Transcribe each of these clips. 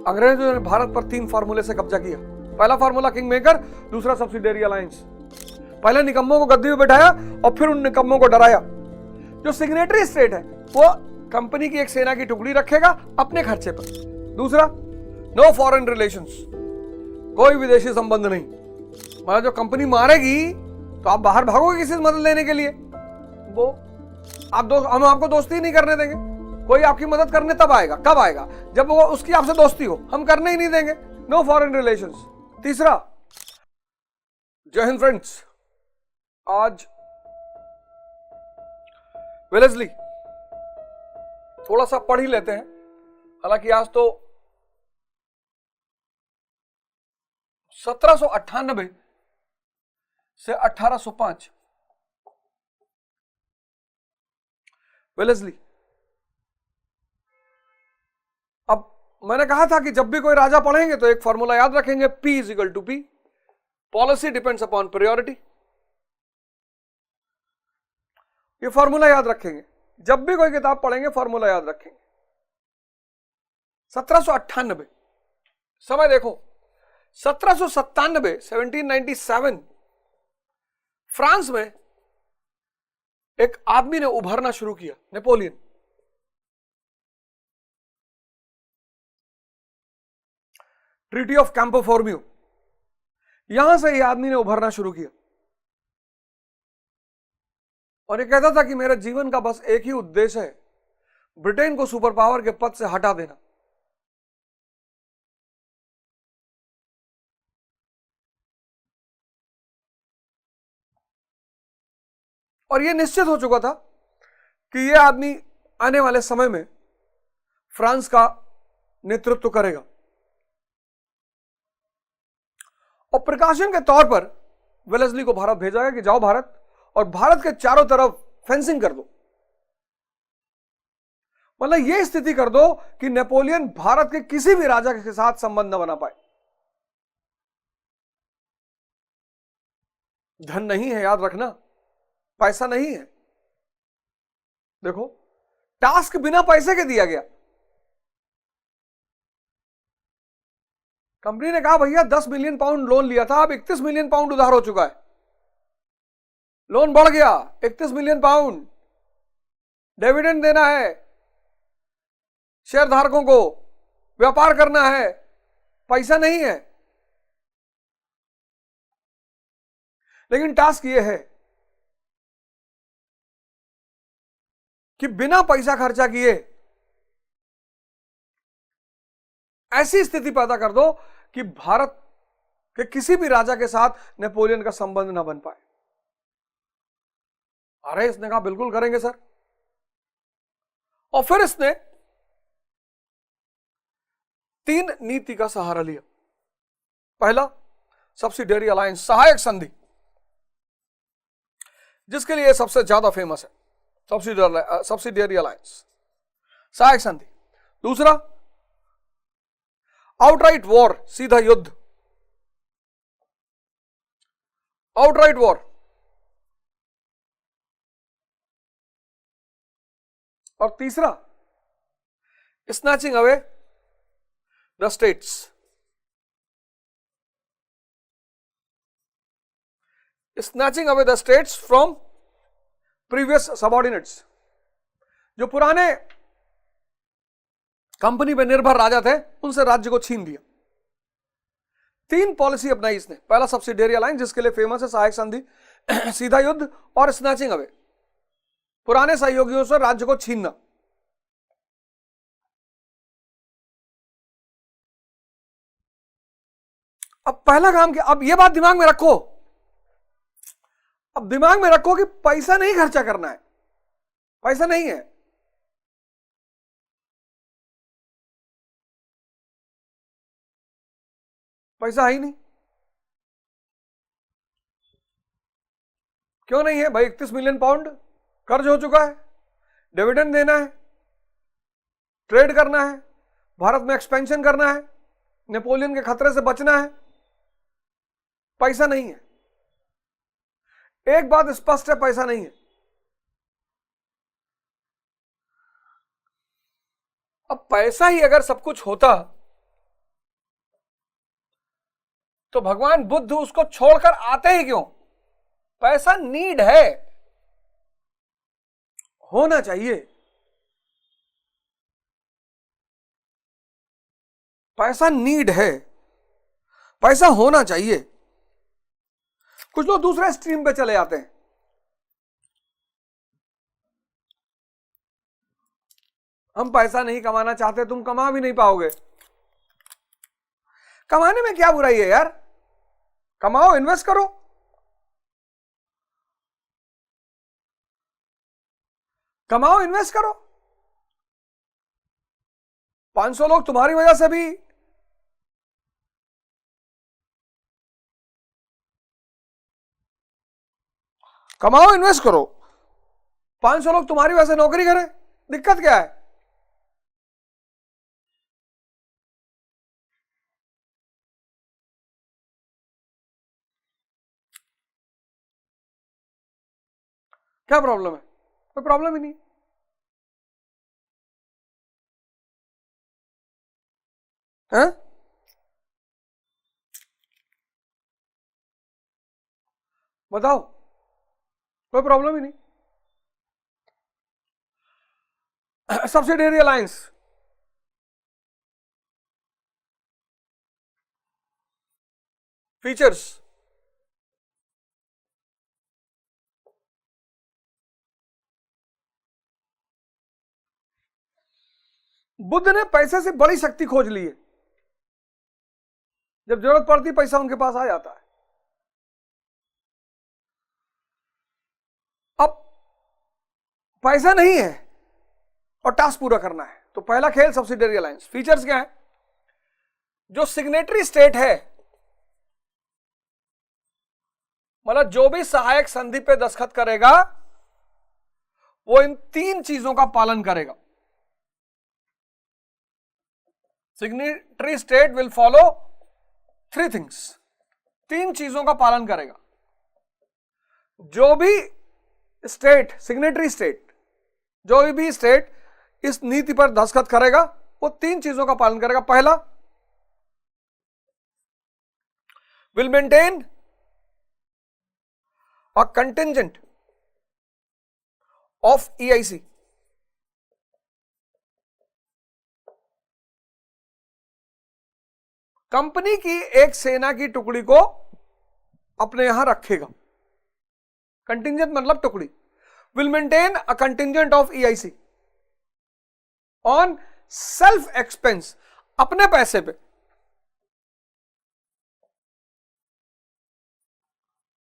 अंग्रेजों ने भारत पर 3 फार्मूले से कब्जा किया। पहला फार्मूला किंग मेकर, दूसरा सब्सिडियरी अलायंस। पहले निकम्मों को गद्दी में बैठाया और फिर उन निकम्मों को डराया। जो सिग्नेटरी स्टेट है वो कंपनी की एक सेना की टुकड़ी रखेगा अपने खर्चे पर। दूसरा, नो फॉरेन रिलेशंस, कोई विदेशी संबंध नहीं। मतलब जो कंपनी मारेगी तो आप बाहर भागोगे किसी से मदद लेने के लिए, वो हम आपको दोस्ती नहीं करने देंगे। कोई आपकी मदद करने तब आएगा, कब आएगा? जब वो उसकी आपसे दोस्ती हो, हम करने ही नहीं देंगे। No foreign relations. तीसरा, जय हिंद फ्रेंड्स, आज वेलेस्ली थोड़ा सा पढ़ ही लेते हैं। हालांकि आज तो 1798 से 1805 वेलेस्ली। अब मैंने कहा था कि जब भी कोई राजा पढ़ेंगे तो एक फॉर्मूला याद रखेंगे, P is equal to P, policy depends upon priority. ये फॉर्मूला याद रखेंगे, जब भी कोई किताब पढ़ेंगे फॉर्मूला याद रखेंगे। 1798, समय देखो 1797, 1797 फ्रांस में एक आदमी ने उभरना शुरू किया, नेपोलियन। ट्रीटी ऑफ कैंपो फॉर्मियो, यहां से ये आदमी ने उभरना शुरू किया और ये कहता था कि मेरे जीवन का बस एक ही उद्देश्य है, ब्रिटेन को सुपर पावर के पद से हटा देना। और यह निश्चित हो चुका था कि यह आदमी आने वाले समय में फ्रांस का नेतृत्व करेगा। और प्रिकॉशन के तौर पर वेलेस्ली को भारत भेजा गया कि जाओ भारत और भारत के चारों तरफ फेंसिंग कर दो। मतलब यह स्थिति कर दो कि नेपोलियन भारत के किसी भी राजा के साथ संबंध न बना पाए। धन नहीं है, याद रखना, पैसा नहीं है। देखो, टास्क बिना पैसे के दिया गया। कंपनी ने कहा भैया 10 मिलियन पाउंड लोन लिया था, अब 31 मिलियन पाउंड उधार हो चुका है, लोन बढ़ गया 31 मिलियन पाउंड, डिविडेंड देना है, शेयर धारकों को व्यापार करना है, पैसा नहीं है। लेकिन टास्क यह है कि बिना पैसा खर्चा किए ऐसी स्थिति पैदा कर दो कि भारत के किसी भी राजा के साथ नेपोलियन का संबंध ना बन पाए। अरे इसने कहा बिल्कुल करेंगे सर। और फिर इसने 3 नीति का सहारा लिया। पहला, सब्सिडियरी अलायंस, सहायक संधि, जिसके लिए सबसे ज्यादा फेमस है, सब्सिडियरी अलायंस, सहायक संधि। दूसरा, आउटराइट वॉर, सीधा युद्ध, आउटराइट वॉर। और तीसरा, snatching away the states, snatching away the states from previous subordinates. जो पुराने कंपनी पे निर्भर राजा थे उनसे राज्य को छीन दिया। 3 पॉलिसी अपनाई इसने। पहला, सब्सिडियरी अलायंस, जिसके लिए फेमस है सहायक संधि, सीधा युद्ध और स्नैचिंग अवे, पुराने सहयोगियों से राज्य को छीनना। अब पहला काम क्या, अब यह बात दिमाग में रखो, अब दिमाग में रखो कि पैसा नहीं खर्चा करना है, पैसा नहीं है। पैसा है ही नहीं। क्यों नहीं है भाई? 31 मिलियन पाउंड कर्ज हो चुका है, डिविडेंड देना है, ट्रेड करना है, भारत में एक्सपेंशन करना है, नेपोलियन के खतरे से बचना है, पैसा नहीं है। एक बात स्पष्ट है, पैसा नहीं है। अब पैसा ही अगर सब कुछ होता तो भगवान बुद्ध उसको छोड़कर आते ही क्यों? पैसा नीड है, होना चाहिए। पैसा नीड है, पैसा होना चाहिए। कुछ लोग दूसरे स्ट्रीम पे चले जाते हैं। हम पैसा नहीं कमाना चाहते, तुम कमा भी नहीं पाओगे। कमाने में क्या बुराई है यार? कमाओ, इन्वेस्ट करो। कमाओ, इन्वेस्ट करो। 500 लोग तुम्हारी वजह से भी कमाओ, इन्वेस्ट करो। 500 लोग तुम्हारी वजह से नौकरी करें, दिक्कत क्या है? क्या प्रॉब्लम है? कोई प्रॉब्लम ही नहीं है। बताओ, कोई प्रॉब्लम ही नहीं। Subsidiary alliance, features. बुद्ध ने पैसे से बड़ी शक्ति खोज ली है। जब जरूरत पड़ती पैसा उनके पास आ जाता है। अब पैसा नहीं है और टास्क पूरा करना है, तो पहला खेल सब्सिडियरी अलायंस। फीचर्स क्या है? जो सिग्नेटरी स्टेट है, मतलब जो भी सहायक संधि पे दस्तखत करेगा वो इन 3 चीजों का पालन करेगा। Signatory state will follow 3 things, 3 चीजों का पालन करेगा। जो भी स्टेट, सिग्नेटरी स्टेट, जो भी स्टेट इस नीति पर दस्तखत करेगा वो 3 चीजों का पालन करेगा। पहला, will maintain a contingent of EIC, company की एक सेना की टुकड़ी को अपने यहां रखेगा। कंटिंजेंट मतलब टुकड़ी। Will maintain a contingent of EIC on self expense, अपने पैसे पे।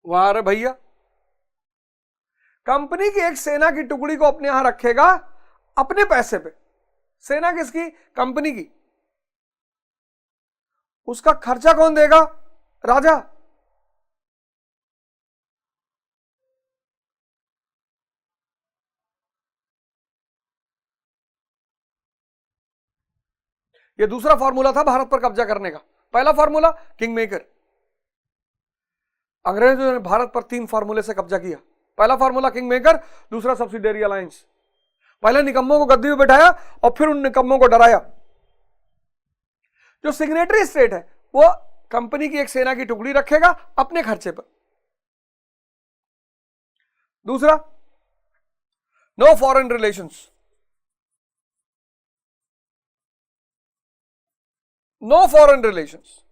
वाह रे भैया, कंपनी की एक सेना की टुकड़ी को अपने यहां रखेगा अपने पैसे पे। सेना किसकी? कंपनी की। उसका खर्चा कौन देगा? राजा। यह दूसरा फॉर्मूला था भारत पर कब्जा करने का। पहला फॉर्मूला किंग मेकर। अंग्रेजों ने भारत पर 3 फॉर्मूले से कब्जा किया। पहला फॉर्मूला किंग मेकर, दूसरा सब्सिडियरी अलायंस। पहले निकम्मों को गद्दी में बैठाया और फिर उन निकम्मों को डराया। जो सिग्नेटरी स्टेट है वो कंपनी की एक सेना की टुकड़ी रखेगा अपने खर्चे पर। दूसरा, no foreign relations, no foreign relations,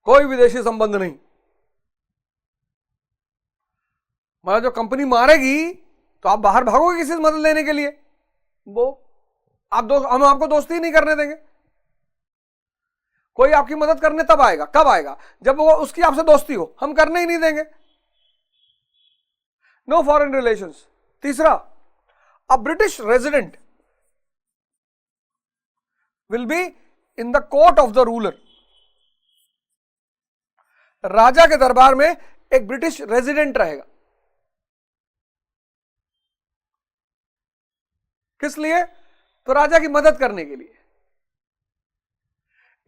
कोई विदेशी संबंध नहीं। मतलब जो कंपनी मारेगी तो आप बाहर भागोगे किसी से मदद लेने के लिए, वो हम आपको दोस्ती ही नहीं करने देंगे। कोई आपकी मदद करने तब आएगा, कब आएगा? जब वो उसकी आपसे दोस्ती हो, हम करने ही नहीं देंगे। No foreign relations. तीसरा, a British resident will be in the court of the ruler, राजा के दरबार में एक ब्रिटिश रेजिडेंट रहेगा। किस लिए? तो राजा की मदद करने के लिए।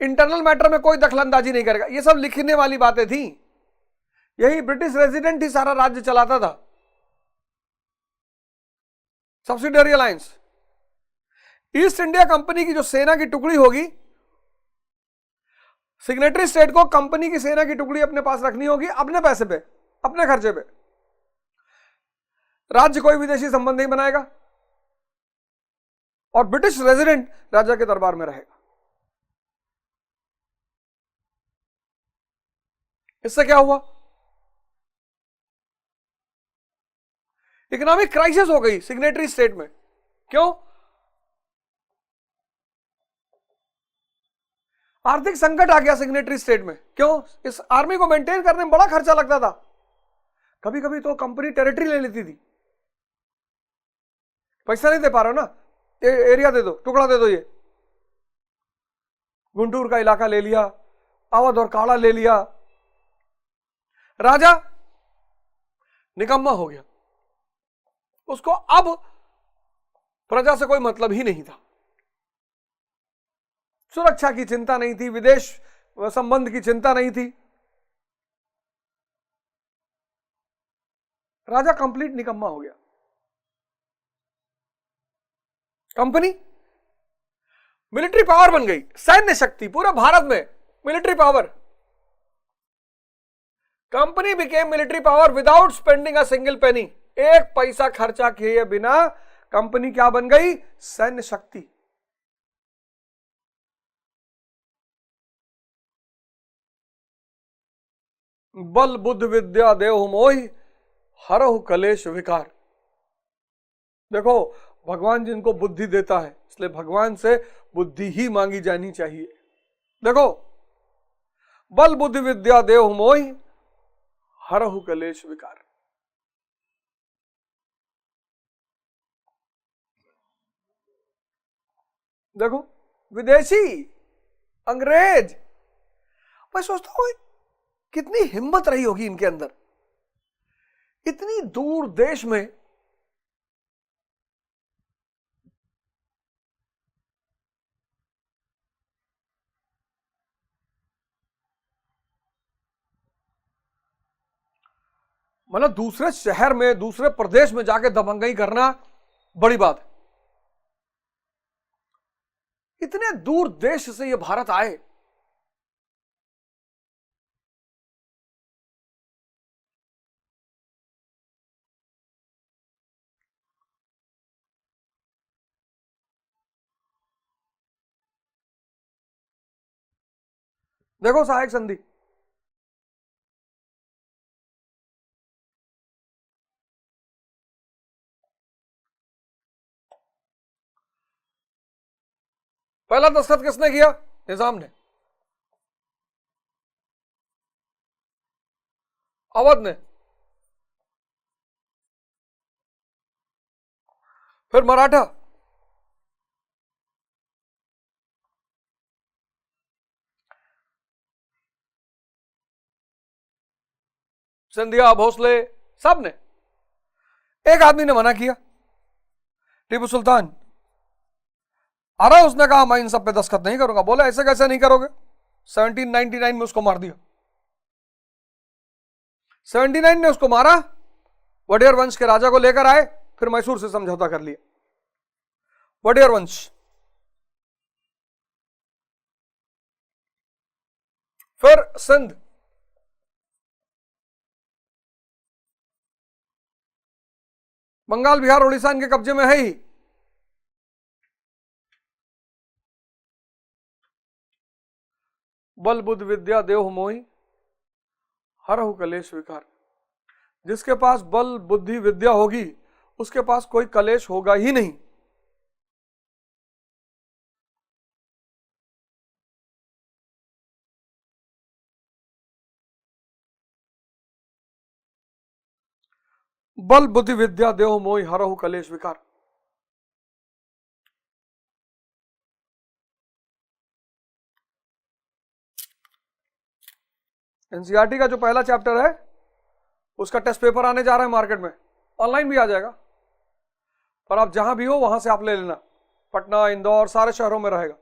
इंटरनल मैटर में कोई दखलंदाजी नहीं करेगा। ये सब लिखने वाली बातें थी। यही ब्रिटिश रेजिडेंट ही सारा राज्य चलाता था। Subsidiary alliance, east India company की जो सेना की टुकड़ी होगी सिग्नेटरी स्टेट को कंपनी की सेना की टुकड़ी अपने पास रखनी होगी, अपने पैसे पे, अपने खर्चे पे। राज्य कोई विदेशी संबंध नहीं बनाएगा और ब्रिटिश रेजिडेंट राजा के दरबार में रहेगा। इससे क्या हुआ? इकोनॉमिक क्राइसिस हो गई सिग्नेटरी स्टेट में। क्यों? आर्थिक संकट आ गया सिग्नेटरी स्टेट में। क्यों? इस आर्मी को मेंटेन करने में बड़ा खर्चा लगता था। कभी कभी तो कंपनी टेरिटरी ले लेती थी, पैसा नहीं दे पा रहे हो ना, एरिया दे दो, टुकड़ा दे दो, ये गुंटूर का इलाका ले लिया, अवध और काड़ा ले लिया। राजा निकम्मा हो गया, उसको अब प्रजा से कोई मतलब ही नहीं था। सुरक्षा की चिंता नहीं थी, विदेश संबंध की चिंता नहीं थी। राजा कंप्लीट निकम्मा हो गया। कंपनी मिलिट्री पावर बन गई, सैन्य शक्ति पूरे भारत में, military power. Company became military power without spending a single पेनी। एक पैसा खर्चा किए बिना कंपनी क्या बन गई? सैन्य शक्ति। बल बुद्ध विद्या देव मोहि हरहु कलेश विकार। देखो, भगवान जिनको बुद्धि देता है, इसलिए भगवान से बुद्धि ही मांगी जानी चाहिए। देखो, बल बुद्धि विद्या देव मोहि हरहु कलेश विकार। देखो, विदेशी, अंग्रेज, मैं सोचता हूं कितनी हिम्मत रही होगी इनके अंदर, इतनी दूर देश में मतलब दूसरे शहर में, दूसरे प्रदेश में जाके दबंगई करना बड़ी बात है। इतने दूर देश से ये भारत आए। देखो, सहायक संधि, पहला दस्तखत किसने किया? निजाम ने। अवध ने। फिर मराठा। सिंधिया, भोसले, सब ने। एक आदमी ने मना किया, टीपू सुल्तान। अरे उसने कहा मैं इन सब पे दस्तखत नहीं करूंगा। बोले ऐसे कैसे नहीं करोगे? 1799 में उसको मार दिया। 79 ने उसको मारा, वडेयर वंश के राजा को लेकर आए, फिर मैसूर से समझौता कर लिया। वडेयर वंश। फिर सिंध, बंगाल, बिहार, उड़ीसा इनके कब्जे में है ही। बल बुद्ध विद्या देव मोहि हरहु कलेश विकार। जिसके पास बल बुद्धि विद्या होगी, उसके पास कोई कलेश होगा ही नहीं। बल बुद्धि विद्या देव मोहि हरहु कलेश विकार। एनसीईआरटी का जो पहला चैप्टर है, उसका टेस्ट पेपर आने जा रहा है मार्केट में, ऑनलाइन भी आ जाएगा, पर आप जहां भी हो वहां से आप ले लेना। पटना, इंदौर, सारे शहरों में रहेगा।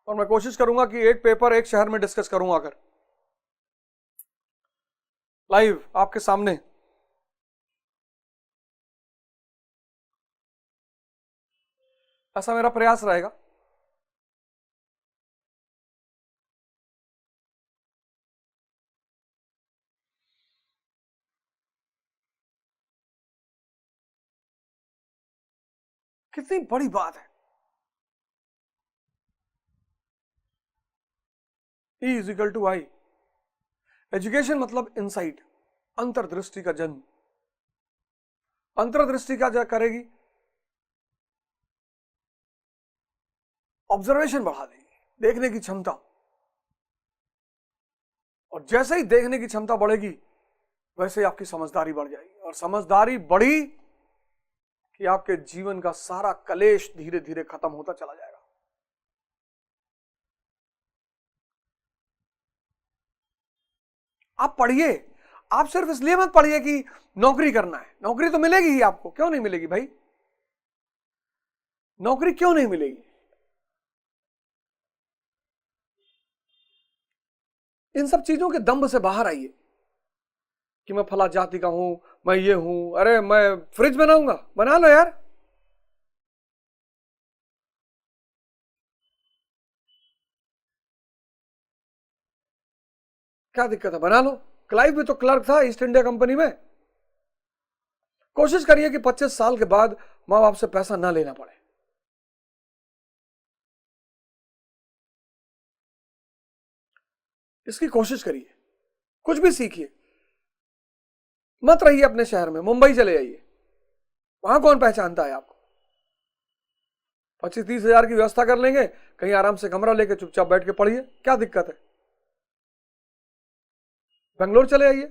और मैं कोशिश करूंगा कि एक पेपर एक शहर में डिस्कस करूंगा, अगर लाइव आपके सामने। ऐसा मेरा प्रयास रहेगा। कितनी बड़ी बात है। E is equal to I. Education मतलब इनसाइट, अंतर्दृष्टि का जन्म। अंतर्दृष्टि क्या करेगी? ऑब्जर्वेशन बढ़ा देगी, देखने की क्षमता। और जैसे ही देखने की क्षमता बढ़ेगी वैसे ही आपकी समझदारी बढ़ जाएगी, और समझदारी बढ़ी कि आपके जीवन का सारा कलेश धीरे धीरे खत्म होता चला जाएगा। आप पढ़िए, आप सिर्फ इसलिए मत पढ़िए कि नौकरी करना है। नौकरी तो मिलेगी ही आपको, क्यों नहीं मिलेगी भाई? नौकरी क्यों नहीं मिलेगी? इन सब चीजों के दम्भ से बाहर आइए कि मैं फला जाति का हूं, मैं ये हूं, अरे मैं फ्रिज बनाऊंगा, बना लो यार। क्या दिक्कत है, बना लो। क्लाइव भी तो क्लर्क था ईस्ट इंडिया कंपनी में। कोशिश करिए कि 25 साल के बाद मां बाप से पैसा ना लेना पड़े। इसकी कोशिश करिए, कुछ भी सीखिए। मत रहिए अपने शहर में, मुंबई चले जाइए, वहां कौन पहचानता है आपको। 25-30 हजार की व्यवस्था कर लेंगे, कहीं आराम से कमरा लेके चुपचाप बैठ के पढ़िए, क्या दिक्कत है। बेंगलोर चले आइए,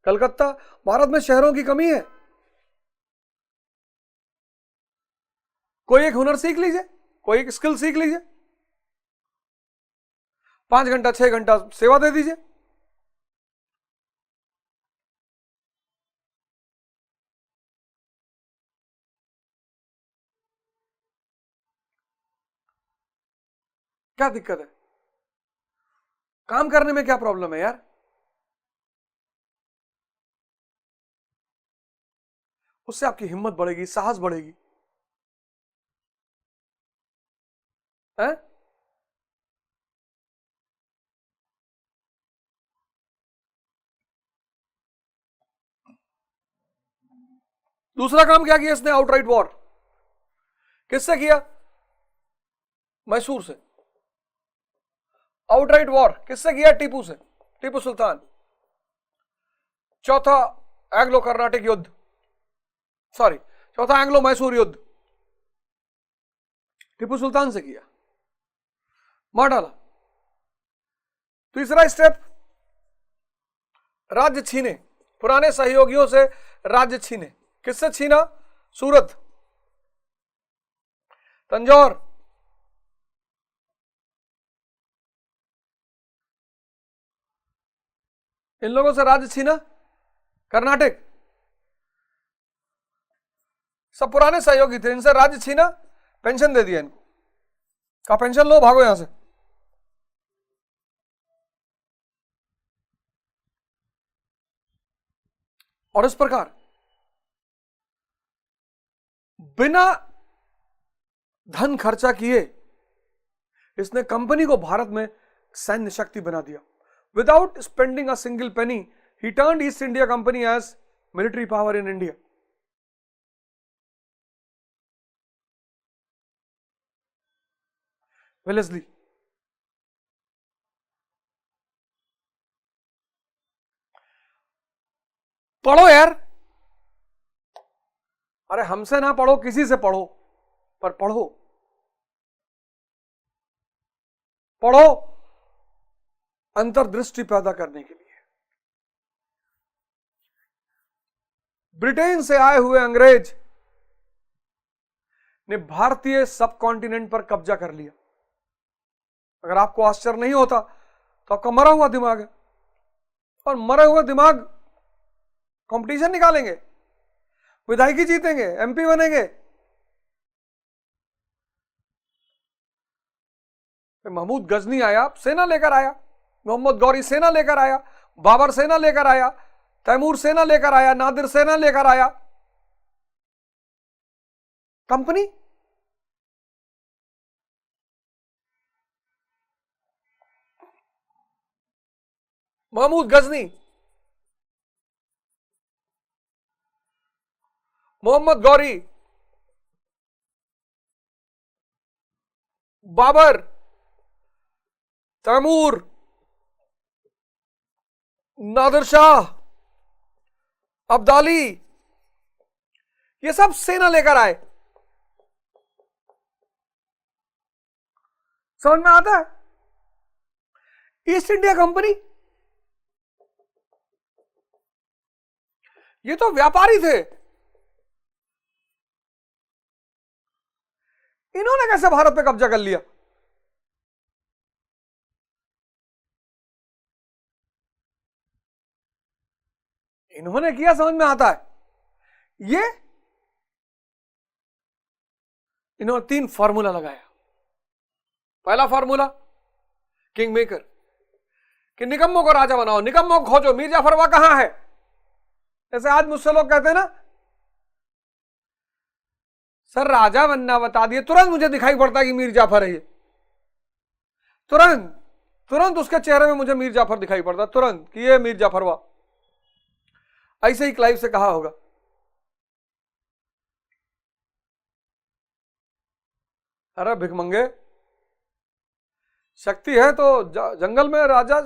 कलकत्ता, भारत में शहरों की कमी है। कोई एक हुनर सीख लीजिए, कोई एक स्किल सीख लीजिए, 5 घंटा 6 घंटा सेवा दे दीजिए। क्या दिक्कत है? काम करने में क्या प्रॉब्लम है यार? उससे आपकी हिम्मत बढ़ेगी, साहस बढ़ेगी है? दूसरा काम क्या किया इसने? Outright war. किससे किया? मैसूर से। आउटराइट वॉर किससे किया? टीपू से, टीपू सुल्तान। चौथा एंग्लो कर्नाटिक युद्ध, सॉरी चौथा एंग्लो मैसूर युद्ध टीपू सुल्तान से किया, मार डाला। तीसरा स्टेप, राज्य छीने, पुराने सहयोगियों से राज्य छीने। किससे छीना? सूरत, तंजौर, इन लोगों से राज्य छीना। कर्नाटक, सब पुराने सहयोगी थे, इनसे राज्य छीना, पेंशन दे दिया इनको, कहा पेंशन लो, भागो यहां से। और इस प्रकार बिना धन खर्चा किए इसने कंपनी को भारत में सैन्य शक्ति बना दिया। Without spending a single penny, he turned East India company as military power in India. Wellesley, पढ़ो यार, अरे हमसे ना पढ़ो, किसी से पढ़ो, पर पढ़ो, पढ़ो अंतर्दृष्टि पैदा करने के लिए। ब्रिटेन से आए हुए अंग्रेज ने भारतीय सब कॉन्टिनेंट पर कब्जा कर लिया। अगर आपको आश्चर्य नहीं होता तो आपका मरा हुआ दिमाग है, और मरे हुए दिमाग कंपटीशन निकालेंगे, विधायकी जीतेंगे, एमपी बनेंगे। महमूद गजनी आया, सेना लेकर आया, मोहम्मद गौरी सेना लेकर आया, बाबर सेना लेकर आया, तैमूर सेना लेकर आया, नादिर सेना लेकर आया। कंपनी महमूद गजनी, मोहम्मद गौरी, बाबर, तैमूर, नादिर शाह, अब्दाली, ये सब सेना लेकर आए। समझ में आता है? ईस्ट इंडिया कंपनी, ये तो व्यापारी थे, इन्होंने कैसे भारत पे कब्जा कर लिया? इन्होंने किया, समझ में आता है। ये इन्होंने 3 फार्मूला लगाया। पहला फार्मूला किंग मेकर, कि निकम्मों को राजा बनाओ, निकम्मों को खोजो, मीर जाफर वहां कहां है? जैसे आज मुझसे लोग कहते हैं ना, सर राजा बनना बता दिए, तुरंत मुझे दिखाई पड़ता है कि मीर जाफर है ये, तुरंत तुरंत उसके चेहरे में मुझे मीर जाफर दिखाई पड़ता, तुरंत कि ये मीर जाफर हुआ। ऐसे ही क्लाइव से कहा होगा, अरे भिखमंगे, शक्ति है तो जंगल में राजा,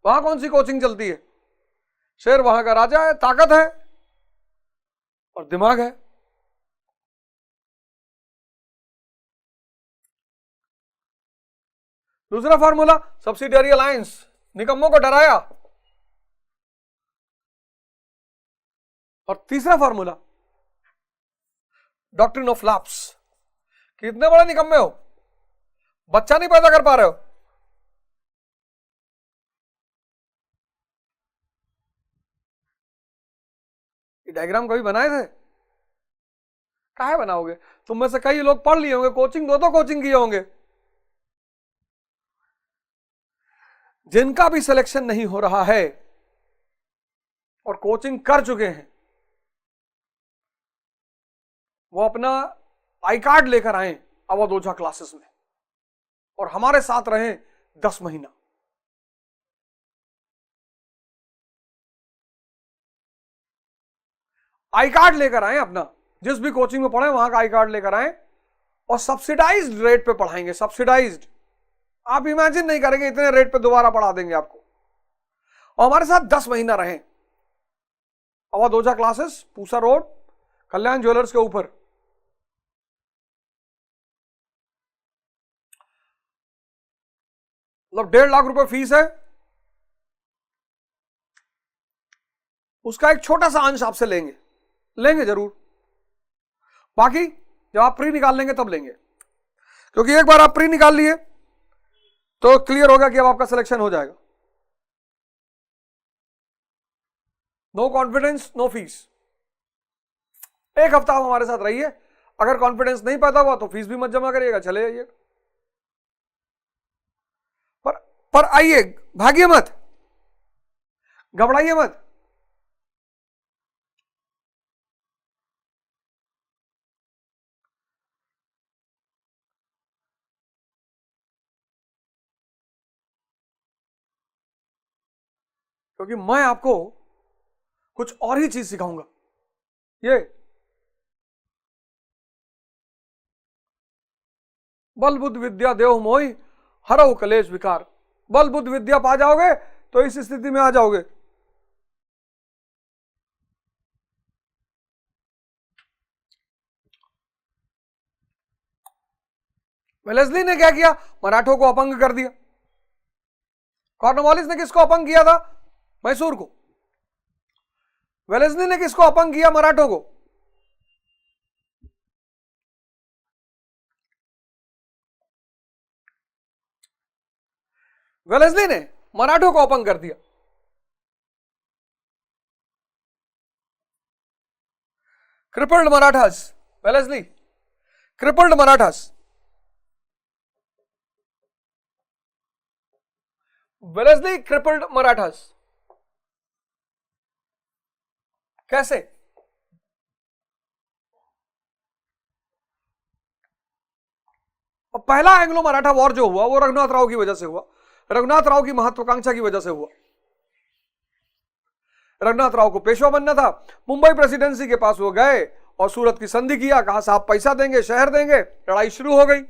वहां कौन सी कोचिंग चलती है? शेर वहां का राजा है, ताकत है और दिमाग है। दूसरा फार्मूला सब्सिडियरी अलायंस, निकम्मों को डराया। और तीसरा फार्मूला डॉक्ट्रिन ऑफ लैप्स, कि इतने बड़े निकम्मे हो, बच्चा नहीं पैदा कर पा रहे हो, ये डायग्राम कभी बनाए थे? काहे बनाओगे? तुम में से कई लोग पढ़ लिए होंगे, कोचिंग 2-2 कोचिंग किए होंगे। जिनका भी सिलेक्शन नहीं हो रहा है और कोचिंग कर चुके हैं, वो अपना आई कार्ड लेकर आए अवध ओझा क्लासेस में और हमारे साथ रहे 10 महीना। आई कार्ड लेकर आए अपना, जिस भी कोचिंग में पढ़े वहां का आई कार्ड लेकर आए और सब्सिडाइज्ड रेट पे पढ़ाएंगे, सब्सिडाइज्ड। आप इमेजिन नहीं करेंगे इतने रेट पे दोबारा पढ़ा देंगे आपको। और हमारे साथ 10 महीना रहे अवध ओझा क्लासेस, पूसा रोड, कल्याण ज्वेलर्स के ऊपर। मतलब 1.5 लाख रुपए फीस है, उसका एक छोटा सा अंश आपसे लेंगे, लेंगे जरूर, बाकी जब आप प्री निकाल लेंगे तब लेंगे, क्योंकि एक बार आप प्री निकाल लिए तो क्लियर होगा कि अब आपका सिलेक्शन हो जाएगा। No confidence no fees. एक हफ्ता आप हमारे साथ रहिए, अगर कॉन्फिडेंस नहीं पैदा हुआ तो फीस भी मत जमा करिएगा, चले जाइए। पर आइए, भागिए मत, घबराइए मत। क्योंकि मैं आपको कुछ और ही चीज सिखाऊंगा। ये बल बुद्ध विद्या देव मोहि हरऊ कलेश विकार, बल बुद्ध विद्या पा जाओगे तो इस स्थिति में आ जाओगे। वेलेस्ली ने क्या किया? मराठों को अपंग कर दिया। कॉर्नवालिस ने किसको अपंग किया था? मैसूर को। वेलेस्ली ने किसको अपंग किया? मराठों को। वेलेस्ली ने मराठों को अपंग कर दिया। Crippled Marathas, Wellesley crippled Marathas. Wellesley crippled Marathas. कैसे? और पहला एंग्लो मराठा वॉर जो हुआ वो रघुनाथ राव की वजह से हुआ, रघुनाथ राव की महत्वाकांक्षा की वजह से हुआ। रघुनाथ राव को पेशवा बनना था, मुंबई प्रेसिडेंसी के पास वो गए और सूरत की संधि किया, कहा साहब पैसा देंगे, शहर देंगे, लड़ाई शुरू हो गई।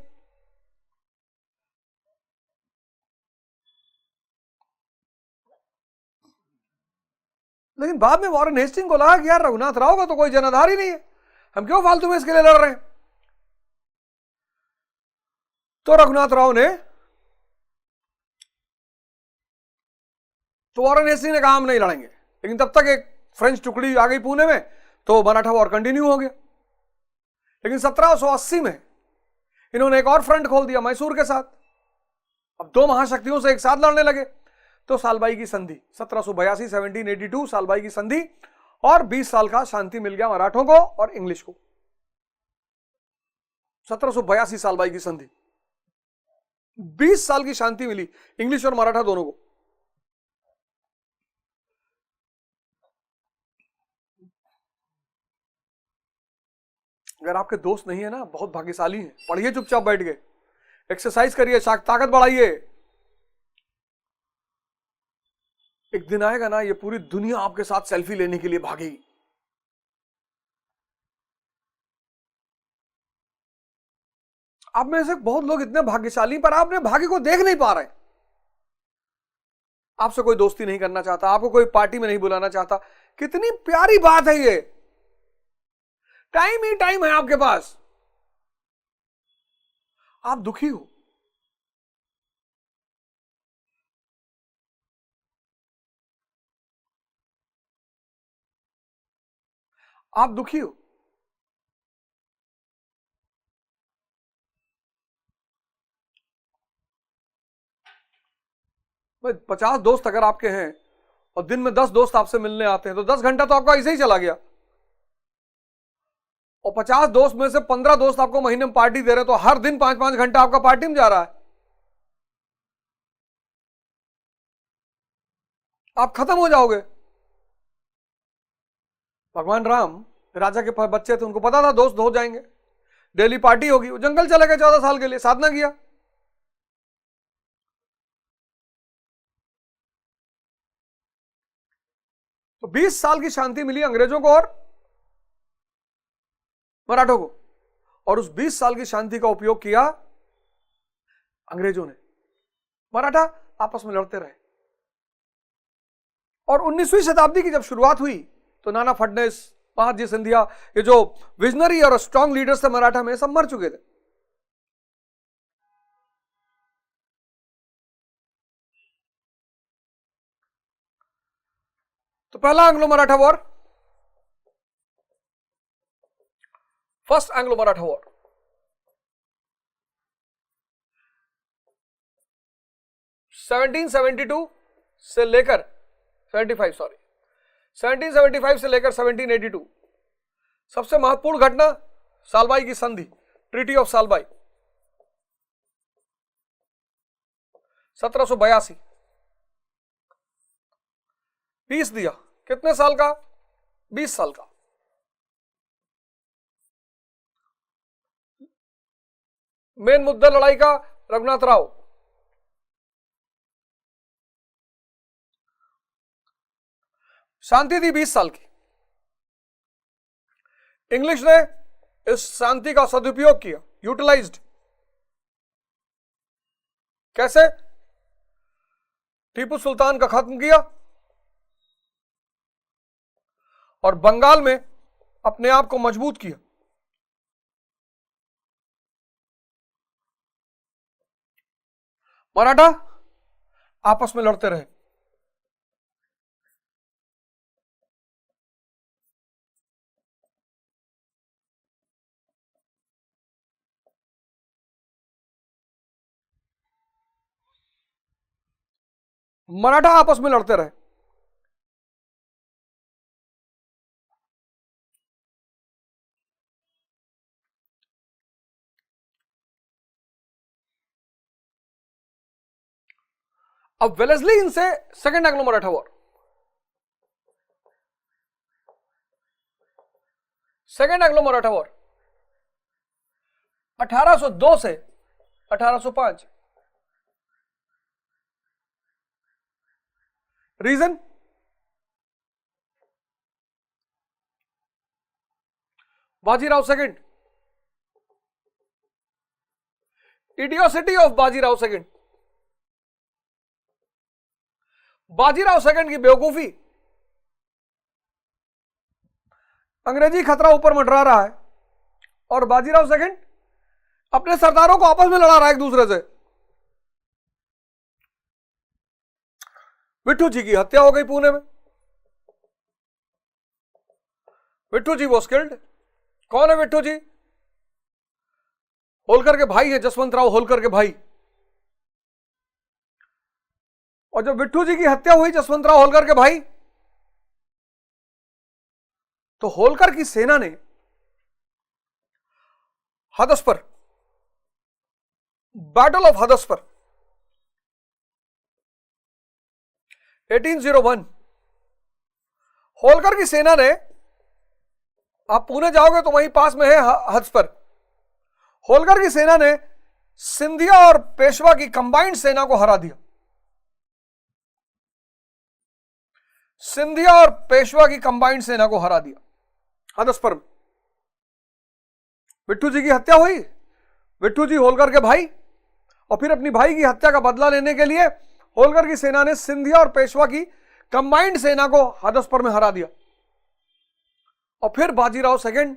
लेकिन बाद में वॉरेन हेस्टिंग को लगा कि यार रघुनाथ राव का तो कोई जनाधार ही नहीं है, हम क्यों फालतू में इसके लिए लड़ रहे हैं। तो रघुनाथ राव ने, तो वॉरेन हेस्टिंग ने कहा हम नहीं लड़ेंगे, लेकिन तब तक एक फ्रेंच टुकड़ी आ गई पुणे में, तो मराठा वॉर कंटिन्यू हो गया। लेकिन 1780 में इन्होंने एक और फ्रंट खोल दिया मैसूर के साथ। अब दो महाशक्तियों से एक साथ लड़ने लगे, तो सालबाई की संधि 1782 1782 सालबाई की संधि, और 20 साल का शांति मिल गया मराठों को और इंग्लिश को। 1782 सालबाई की संधि, 20 साल की शांति मिली इंग्लिश और मराठा दोनों को। अगर आपके दोस्त नहीं है ना, बहुत भाग्यशाली हैं, पढ़िए चुपचाप बैठ गए, एक्सरसाइज करिए, ताकत बढ़ाइए। एक दिन आएगा ना, ये पूरी दुनिया आपके साथ सेल्फी लेने के लिए भागेगी। आप में से बहुत लोग इतने भाग्यशाली, पर आपने भाग्य को देख नहीं पा रहे। आपसे कोई दोस्ती नहीं करना चाहता, आपको कोई पार्टी में नहीं बुलाना चाहता। कितनी प्यारी बात है ये, टाइम ही टाइम है आपके पास। आप दुखी हो, आप दुखी हो, भाई 50 दोस्त अगर आपके हैं और दिन में 10 दोस्त आपसे मिलने आते हैं, तो 10 घंटा तो आपका ऐसे ही चला गया। और 50 दोस्त में से 15 दोस्त आपको महीने में पार्टी दे रहे, तो हर दिन 5-5 घंटा आपका पार्टी में जा रहा है। आप खत्म हो जाओगे। भगवान राम राजा के बच्चे थे, उनको पता था दोस्त हो जाएंगे, डेली पार्टी होगी। वो जंगल चले गए 14 साल के लिए, साधना किया। तो 20 साल की शांति मिली अंग्रेजों को और मराठों को, और उस 20 साल की शांति का उपयोग किया अंग्रेजों ने। मराठा आपस में लड़ते रहे, और 19वीं शताब्दी की जब शुरुआत हुई, तो नाना फडणवीस, महादजी सिंधिया, ये जो विजनरी और स्ट्रांग लीडर्स थे मराठा में, सब मर चुके थे। तो पहला Anglo Maratha war, first Anglo Maratha war, 1772 से लेकर 1775 से लेकर 1782। सबसे महत्वपूर्ण घटना सालबाई की संधि, ट्रीटी ऑफ सालबाई 1782। पीस दिया, कितने साल का? 20 साल का। मेन मुद्दा लड़ाई का रघुनाथ राव, शांति थी 20 साल की। इंग्लिश ने इस शांति का सदुपयोग किया, यूटिलाइज्ड। कैसे? टीपू सुल्तान का खत्म किया और बंगाल में अपने आप को मजबूत किया। मराठा आपस में लड़ते रहे। मराठा आपस में लड़ते रहे। अब वेलेस्ली इनसे second Anglo Maratha war, second Anglo Maratha war 1802 से 1805। Reason? Bajirao second, idiocy of Bajirao second, Bajirao second की बेवकूफी। अंग्रेजी खतरा ऊपर मंडरा रहा है और बाजीराव सेकंड अपने सरदारों को आपस में लड़ा रहा है एक दूसरे से। विट्ठू जी की हत्या हो गई पुणे में। विट्ठू जी वॉज किल्ड। कौन है विट्ठू जी? होलकर के भाई है, जसवंत राव होलकर के भाई। और जब विट्ठू जी की हत्या हुई जसवंत राव होलकर के भाई, तो होलकर की सेना ने हदस्पर, बैटल ऑफ हदस्पर 1801, होलकर की सेना ने, आप पुणे जाओगे तो वहीं पास में है हदस्पर, होलकर की सेना ने सिंधिया और पेशवा की कंबाइंड सेना को हरा दिया। सिंधिया और पेशवा की कंबाइंड सेना को हरा दिया हदस्पर में। विट्ठू जी की हत्या हुई, विट्ठू जी होलकर के भाई, और फिर अपनी भाई की हत्या का बदला लेने के लिए होलकर की सेना ने सिंधिया और पेशवा की कंबाइंड सेना को हदस्पर में हरा दिया। और फिर बाजीराव सेकंड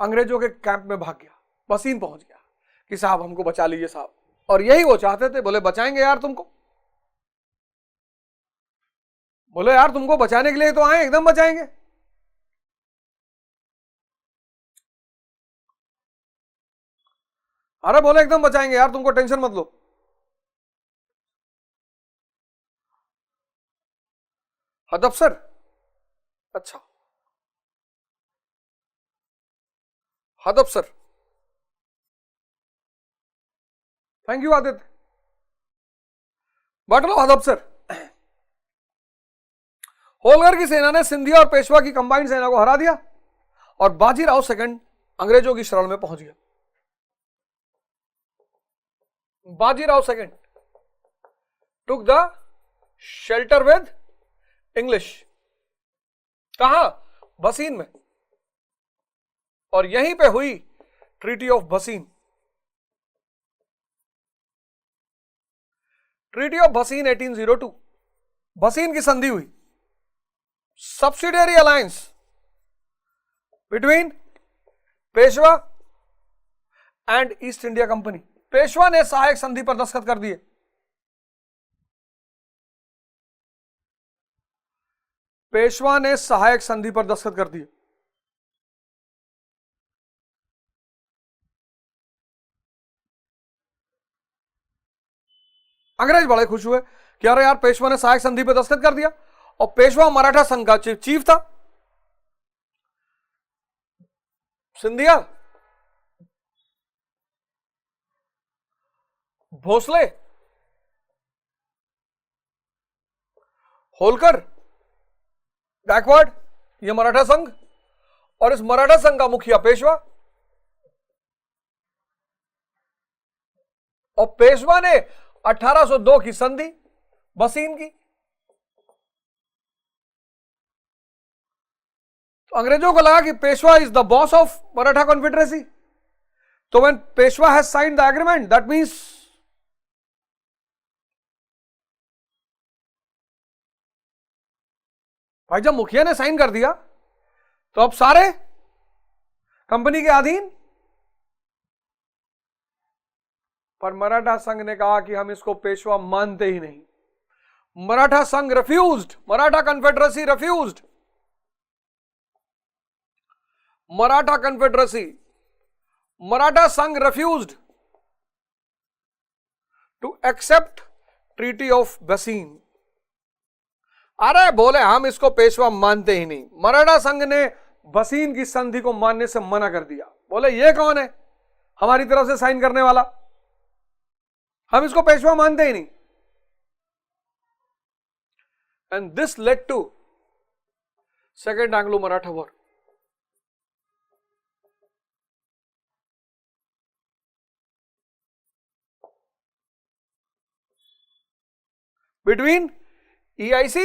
अंग्रेजों के कैंप में भाग गया, बसीन पहुंच गया कि साहब हमको बचा लीजिए साहब। और यही वो चाहते थे, बोले बचाएंगे यार तुमको, बोले यार तुमको बचाने के लिए तो आए, एकदम बचाएंगे। अरे बोले एकदम बचाएंगे यार, तुमको टेंशन मत लो। हदस्पर, अच्छा Hadapsar, thank you Aditya. Battle of Hadapsar, Holkar की सेना ने सिंधिया और पेशवा की कंबाइंड सेना को हरा दिया और बाजीराव सेकंड अंग्रेजों की शरण में पहुंच गया। Bajirao second took the shelter with English, कहां? बसीन में। और यहीं पे हुई ट्रीटी ऑफ बसीन। ट्रीटी ऑफ बसीन 1802, बसीन की संधि हुई। Subsidiary alliance between Peshwa and east India company. Peshwa ने सहायक संधि पर दस्तखत कर दिए। पेशवा ने सहायक संधि पर दस्तखत कर दिए। अंग्रेज बड़े खुश हुए कि अरे यार पेशवा ने सहायक संधि पर दस्तखत कर दिया। और पेशवा मराठा संघ का चीफ था। सिंधिया, भोसले, होलकर, गायकवाड़, ये मराठा संघ, और इस मराठा संघ का मुखिया पेशवा। और पेशवा ने 1802 की संधि बसीन की। तो अंग्रेजों को लगा कि Peshwa is the boss of Maratha confederacy. तो when Peshwa has signed the agreement, that means भाई जब मुखिया ने साइन कर दिया तो अब सारे कंपनी के अधीन। पर मराठा संघ ने कहा कि हम इसको पेशवा मानते ही नहीं। मराठा संघ refused, Maratha confederacy refused, Maratha confederacy, Maratha संघ refused to accept treaty of Bassein. अरे बोले हम इसको पेशवा मानते ही नहीं। मराठा संघ ने बसीन की संधि को मानने से मना कर दिया। बोले ये कौन है हमारी तरफ से साइन करने वाला, हम इसको पेशवा मानते ही नहीं। And this led to second Anglo Maratha war. Between EIC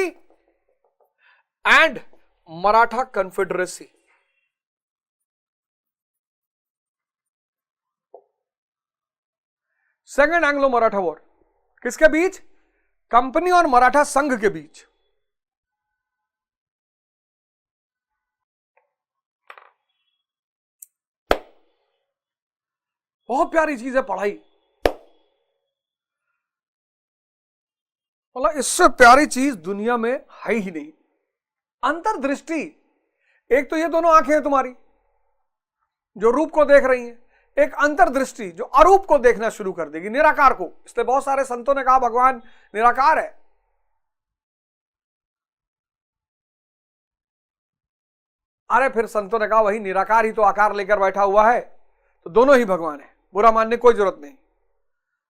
and Maratha Confederacy। Second Anglo Maratha war किसके बीच? कंपनी और मराठा संघ के बीच। बहुत प्यारी चीज है पढ़ाई, मतलब इससे प्यारी चीज दुनिया में है ही नहीं। अंतर्दृष्टि, एक तो ये दोनों आंखें हैं तुम्हारी जो रूप को देख रही हैं, एक अंतर्दृष्टि जो अरूप को देखना शुरू कर देगी, निराकार को। इसलिए बहुत सारे संतों ने कहा भगवान निराकार है। अरे फिर संतों ने कहा वही निराकार ही तो आकार लेकर बैठा हुआ है, तो दोनों ही भगवान है, बुरा मानने की कोई जरूरत नहीं।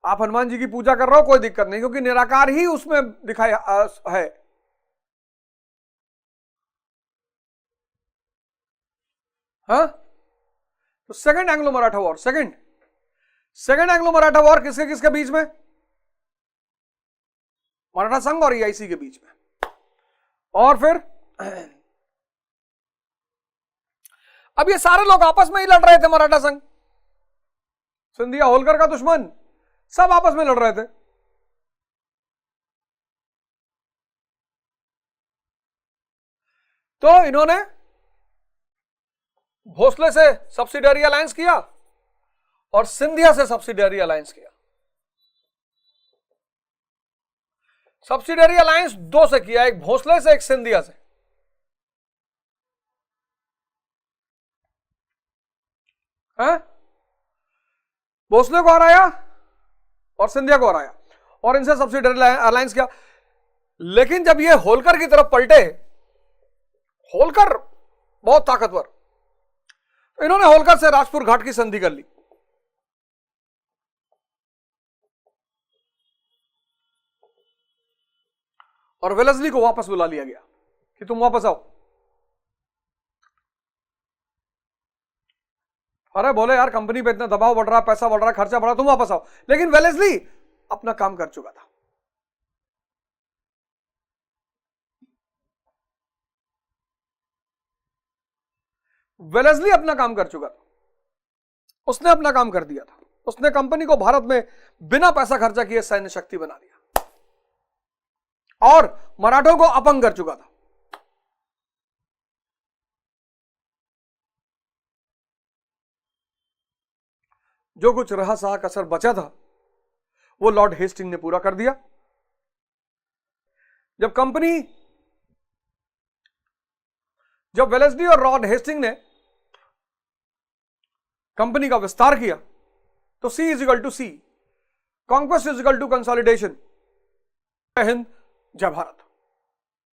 आप हनुमान जी की पूजा कर रहे हो कोई दिक्कत नहीं, क्योंकि निराकार ही उसमें दिखाया है। हाँ, तो second Anglo Maratha war, second Anglo Maratha war किसके किसके बीच में? मराठा संघ और ईआईसी के बीच में। और फिर अब ये सारे लोग आपस में ही लड़ रहे थे, मराठा संघ, सिंधिया होलकर का दुश्मन, सब आपस में लड़ रहे थे। तो इन्होंने भोसले से सब्सिडियरी अलायंस किया और सिंधिया से सब्सिडियरी अलायंस किया। सब्सिडियरी अलायंस दो से किया, एक भोसले से एक सिंधिया से। हैं? भोसले को हराया और सिंधिया को हराया और इनसे सब्सिडियरी अलायंस किया। लेकिन जब ये होलकर की तरफ पलटे, होलकर बहुत ताकतवर, तो इन्होंने होलकर से राजपुर घाट की संधि कर ली। और वेलेस्ली को वापस बुला लिया गया कि तुम वापस आओ। अरे बोले यार कंपनी पे इतना दबाव बढ़ रहा, पैसा बढ़ रहा, खर्चा बढ़ रहा, तुम वापस आओ। लेकिन वेलेस्ली अपना काम कर चुका था। वेलेस्ली अपना काम कर चुका था, उसने अपना काम कर दिया था। उसने कंपनी को भारत में बिना पैसा खर्चा किए सैन्य शक्ति बना दिया और मराठों को अपंग कर चुका था। जो कुछ रहा सहा कसर बचा था वो लॉर्ड हेस्टिंग ने पूरा कर दिया। जब वेलेस्ली और लॉर्ड हेस्टिंग ने कंपनी का विस्तार किया तो C is equal to C, conquest is equal to consolidation. जय हिंद, जय भारत।